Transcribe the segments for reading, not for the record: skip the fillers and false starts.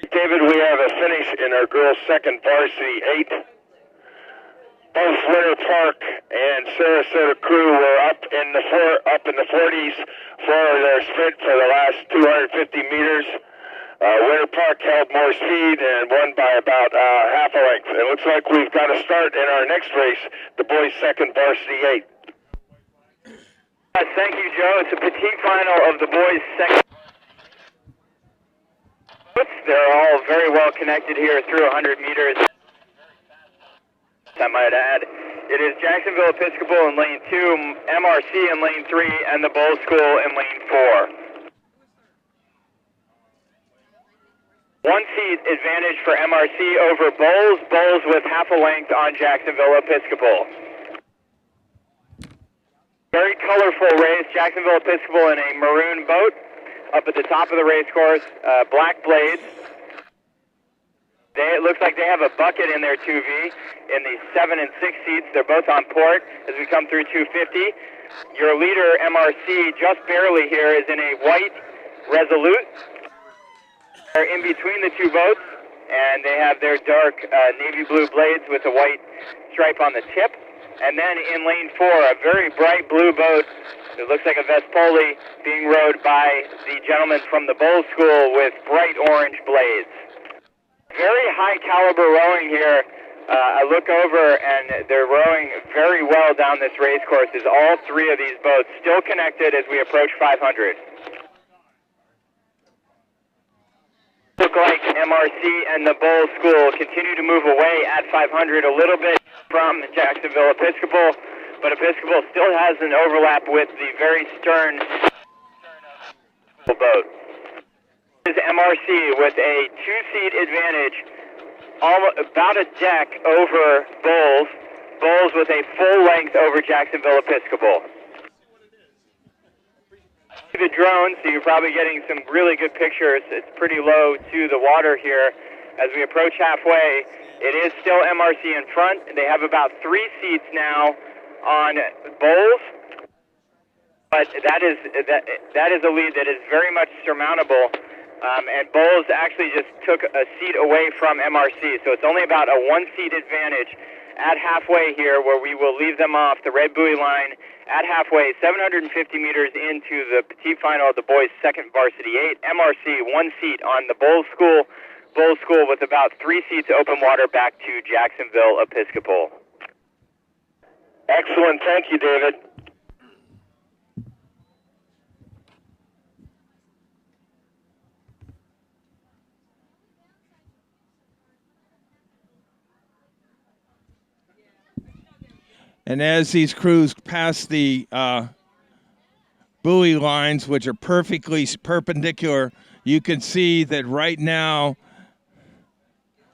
David, we have a finish in our girls' second varsity 8. Both Winter Park and Sarasota crew were up in the 40s for their sprint for the last 250 meters. Winter Park held more speed and won by about half a length. It looks like we've got a start in our next race, the boys' second varsity 8. Thank you, Joe. It's a Petite final of the boys' second. They're all very well connected here through 100 meters. I might add. It is Jacksonville Episcopal in lane 2, MRC in lane 3, and the Bowl School in lane 4. One seat advantage for MRC over Bowles. Bowles with half a length on Jacksonville Episcopal. Very colorful race. Jacksonville Episcopal in a maroon boat up at the top of the race course. Black blades. It looks like they have a bucket in their 2V in the 7 and 6 seats. They're both on port as we come through 250. Your leader, MRC, just barely here, is in a white Resolute. They're in between the two boats, and they have their dark navy blue blades with a white stripe on the tip. And then in lane 4, a very bright blue boat. It looks like a Vespoli being rowed by the gentleman from the Bowl School with bright orange blades. Very high caliber rowing here. I look over and they're rowing very well down this race course as all three of these boats still connected as we approach 500. Look like MRC and the Bowl School continue to move away at 500 a little bit from Jacksonville Episcopal, but Episcopal still has an overlap with the very stern boat. This is MRC with a 2-seat advantage, about a deck over Bowles. Bowles with a full length over Jacksonville Episcopal. The drone, so you're probably getting some really good pictures. It's pretty low to the water here. As we approach halfway, it is still MRC in front. They have about 3 seats now on Bowles, but that is a lead that is very much surmountable. And Bowles actually just took a seat away from MRC, so it's only about a 1-seat advantage at halfway here, where we will leave them off the red buoy line at halfway, 750 meters into the Petite final of the boys' second varsity 8. MRC 1 seat on the Bowl School with about 3 seats open water back to Jacksonville Episcopal. Excellent, thank you, David. And as these crews pass the buoy lines, which are perfectly perpendicular, you can see that right now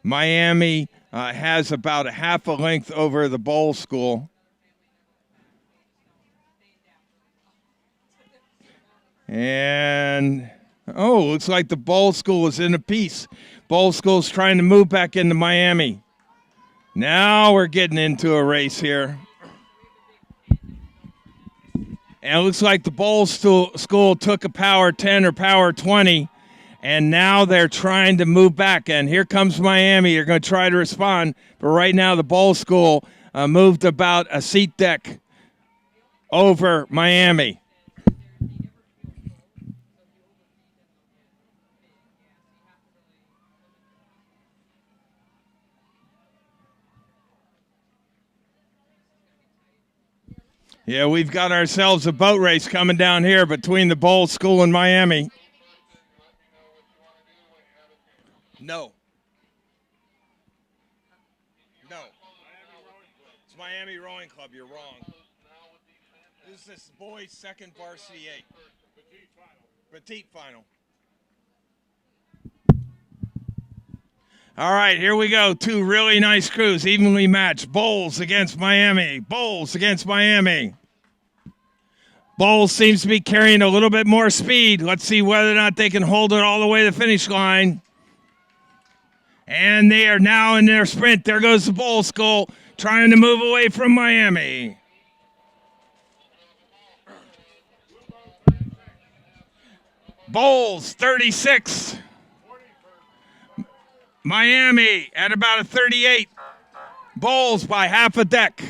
Miami has about a half a length over the Bowl School. And, looks like the Bowl School is in a piece. Bowl School's trying to move back into Miami. Now we're getting into a race here. And it looks like the Bowl School took a power 10 or power 20, and now they're trying to move back. And here comes Miami. They're going to try to respond. But right now the Bowl School moved about a seat deck over Miami. Yeah, we've got ourselves a boat race coming down here between the Bowl School and Miami. No. It's Miami Rowing Club. You're wrong. This is boys' second varsity 8. Petite final. All right, here we go. 2 really nice crews, evenly matched. Bowles against Miami. Bowles against Miami. Bowles seems to be carrying a little bit more speed. Let's see whether or not they can hold it all the way to the finish line. And they are now in their sprint. There goes the Bowl School trying to move away from Miami. Bowles, 36. Miami at about a 38. Bulls by half a deck.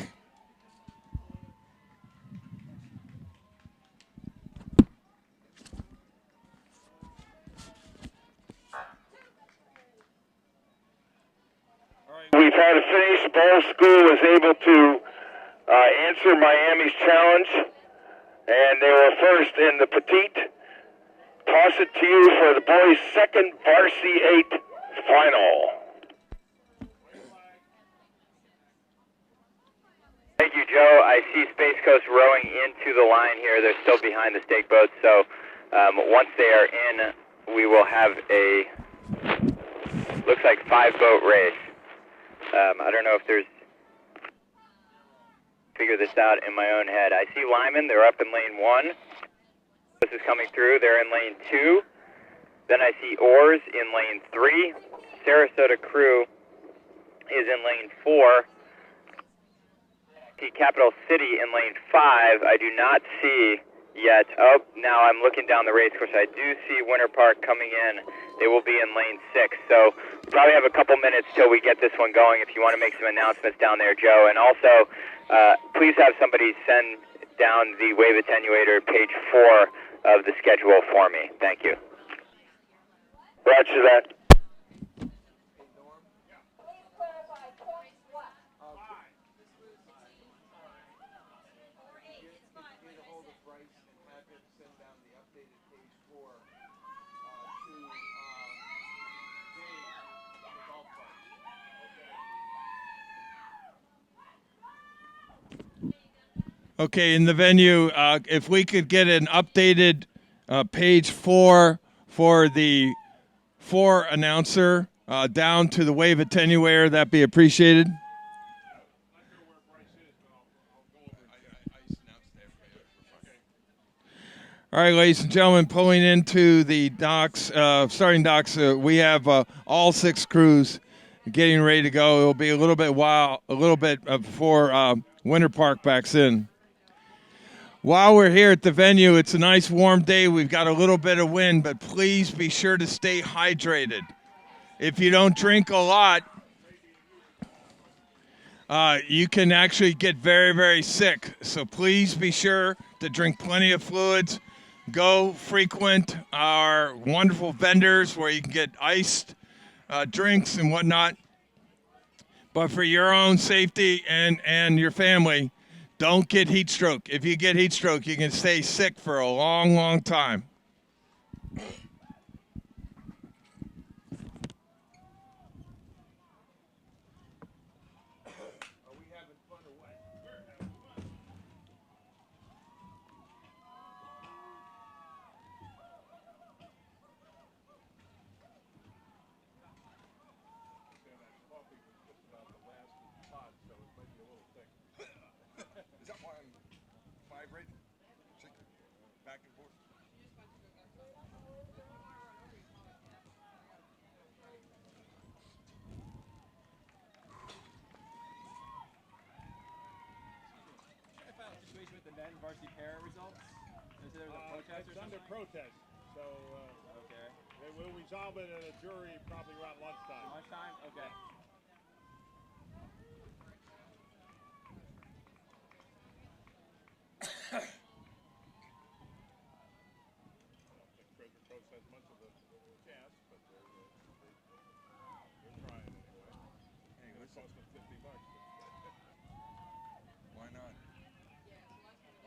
We've had a finish. Ball School was able to answer Miami's challenge, and they were first in the Petite. Toss it to you for the boys' second Varsity 8 final. Thank you, Joe. I see Space Coast rowing into the line here. They're still behind the stake boats, so once they are in, we will have a, looks like 5-boat race. I don't know if there's, figure this out in my own head. I see Lyman, they're up in lane 1. This is coming through, they're in lane 2. Then I see Oars in lane 3. Sarasota Crew is in lane 4. I see Capital City in lane 5. I do not see yet, oh, now I'm looking down the race course. I do see Winter Park coming in. They will be in lane 6. So we probably have a couple minutes till we get this one going if you want to make some announcements down there, Joe. And also, please have somebody send down the wave attenuator page 4 of the schedule for me. Thank you. Roger that. Okay, in the venue, if we could get an updated page 4 for the 4 announcer down to the wave attenuator, that'd be appreciated. All right, ladies and gentlemen, pulling into the docks, starting docks, we have all 6 crews getting ready to go. It'll be a little bit before Winter Park backs in. While we're here at the venue, it's a nice warm day. We've got a little bit of wind, but please be sure to stay hydrated. If you don't drink a lot, you can actually get very, very sick. So please be sure to drink plenty of fluids. Go frequent our wonderful vendors where you can get iced drinks and whatnot. But for your own safety and your family, don't get heat stroke. If you get heat stroke, you can stay sick for a long, long time. With the men varsity pair results? Is there a protest it's under protest, so okay. They will resolve it at a jury probably around lunchtime. Lunchtime? Okay. Treasure Coast has much of a chance, but they're trying anyway. Hey, it cost them $50. Why not?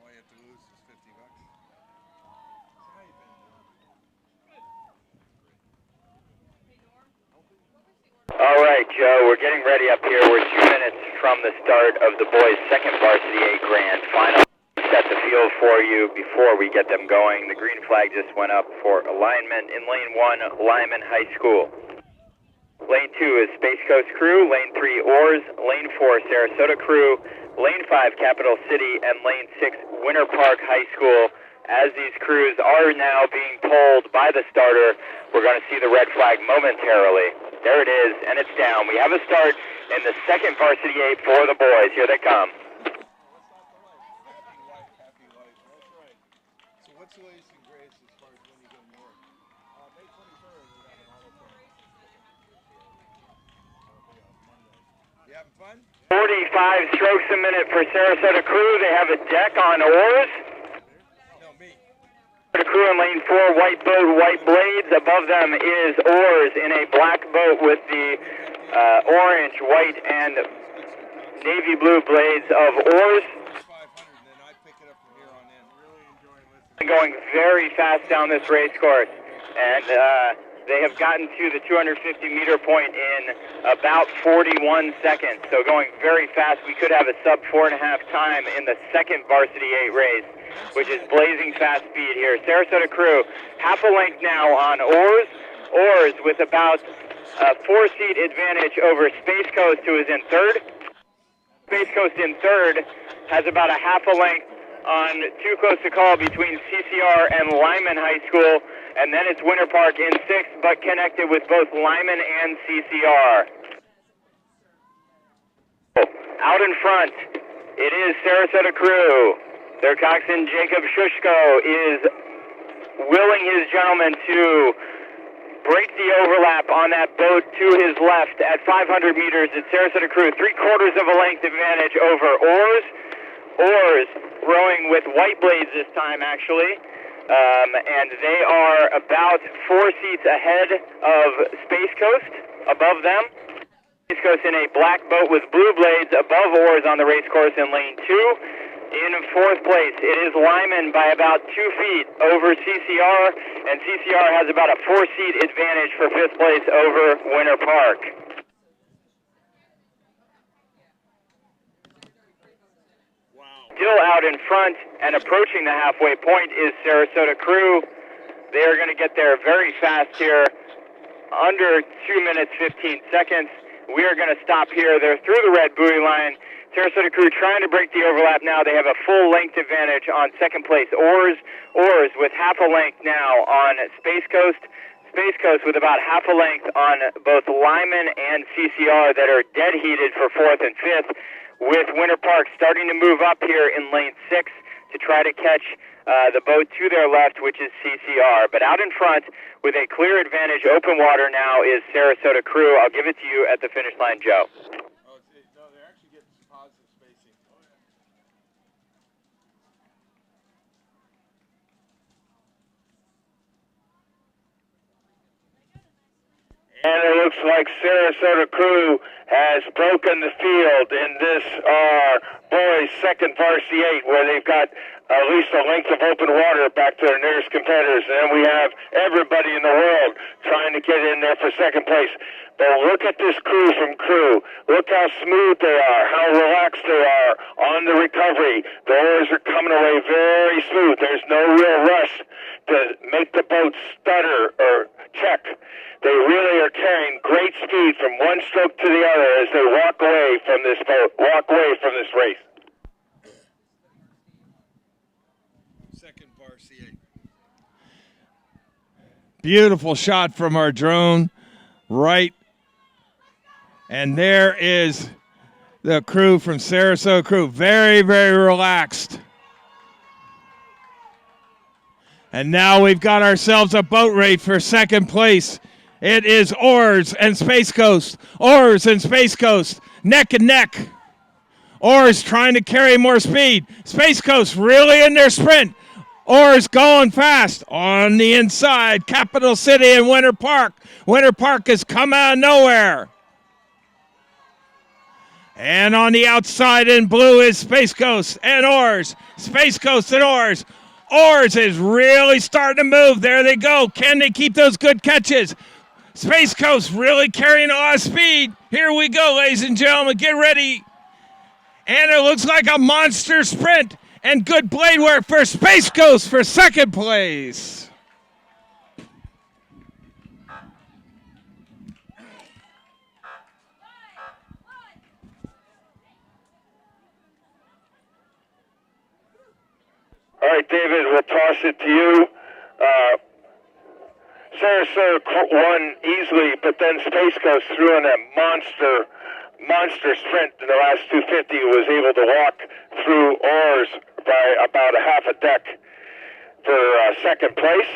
All you have to lose is $50. How you been doing? All right, Joe, we're getting ready up here. We're 2 minutes from the start of the boys' second Varsity 8 Grand Final. Set the field for you before we get them going. The green flag just went up for alignment. In lane 1, Lyman High School. Lane 2 is Space Coast Crew. Lane 3, Oars. Lane 4, Sarasota Crew. Lane 5, Capital City. And Lane 6, Winter Park High School. As these crews are now being pulled by the starter, we're going to see the red flag momentarily. There it is, and it's down. We have a start in the second Varsity 8 for the boys. Here they come. Happy life. That's right. So what's the latest and greatest as far as when you go north? May 23rd, we have an auto tournament. fun? 45 strokes a minute for Sarasota Crew. They have a deck on oars. No, me. The crew in lane 4, white boat, white blades. Above them is oars in a black boat with the orange, white, and navy blue blades of oars. First 500, and then I pick it up from here on in. Really enjoying listening. Going very fast down this race course, and they have gotten to the 250-meter point in about 41 seconds. So going very fast. We could have a sub 4.5 time in the second Varsity 8 race, which is blazing fast speed here. Sarasota Crew, half a length now on oars. Oars with about a 4-seat advantage over Space Coast, who is in third. Space Coast in third has about a half a length on Too Close to Call between CCR and Lyman High School, and then it's Winter Park in sixth, but connected with both Lyman and CCR. Out in front, it is Sarasota Crew. Their coxswain Jacob Shushko is willing his gentleman to break the overlap on that boat to his left at 500 meters. It's Sarasota Crew, 3/4 of a length advantage over oars. Oars rowing with white blades this time, actually. And they are about 4 seats ahead of Space Coast, above them. Space Coast in a black boat with blue blades above oars on the race course in lane 2. In fourth place, it is Lyman by about 2 feet over CCR, and CCR has about a 4-seat advantage for fifth place over Winter Park. Still out in front and approaching the halfway point is Sarasota Crew. They are going to get there very fast here, under 2 minutes, 15 seconds. We are going to stop here. They're through the red buoy line. Sarasota Crew trying to break the overlap now. They have a full length advantage on second place oars. Oars with half a length now on Space Coast. Space Coast with about half a length on both Lyman and CCR that are dead heated for fourth and fifth, with Winter Park starting to move up here in lane 6 to try to catch the boat to their left, which is CCR. But out in front with a clear advantage, open water now, is Sarasota Crew. I'll give it to you at the finish line, Joe. Oh, no, they're actually getting some positive spacing. And it looks like Sarasota Crew has broken the field in this boys' second Varsity 8, where they've got at least a length of open water back to their nearest competitors. And then we have everybody in the world trying to get in there for second place. But look at this crew from Crew. Look how smooth they are, how relaxed they are on the recovery. The oars are coming away very smooth. There's no real rush to make the boat stutter or check. They really are carrying great speed from one stroke to the other as they walk away from this boat, walk away from this race. Second Varsity 8. Beautiful shot from our drone, right. And there is the crew from Sarasota Crew. Very, very relaxed. And now we've got ourselves a boat race for second place. It is Oars and Space Coast. Oars and Space Coast, neck and neck. Oars trying to carry more speed. Space Coast really in their sprint. Oars going fast on the inside. Capital City and Winter Park. Winter Park has come out of nowhere. And on the outside in blue is Space Coast and Oars. Space Coast and Oars. Oars is really starting to move. There they go. Can they keep those good catches? Space Coast really carrying a lot of speed. Here we go, ladies and gentlemen. Get ready. And it looks like a monster sprint and good blade work for Space Coast for second place. All right, David, we'll toss it to you. Sarasota won easily, but then Space Coast threw in a monster sprint in the last 250. Was able to walk through oars by about a half a deck for second place.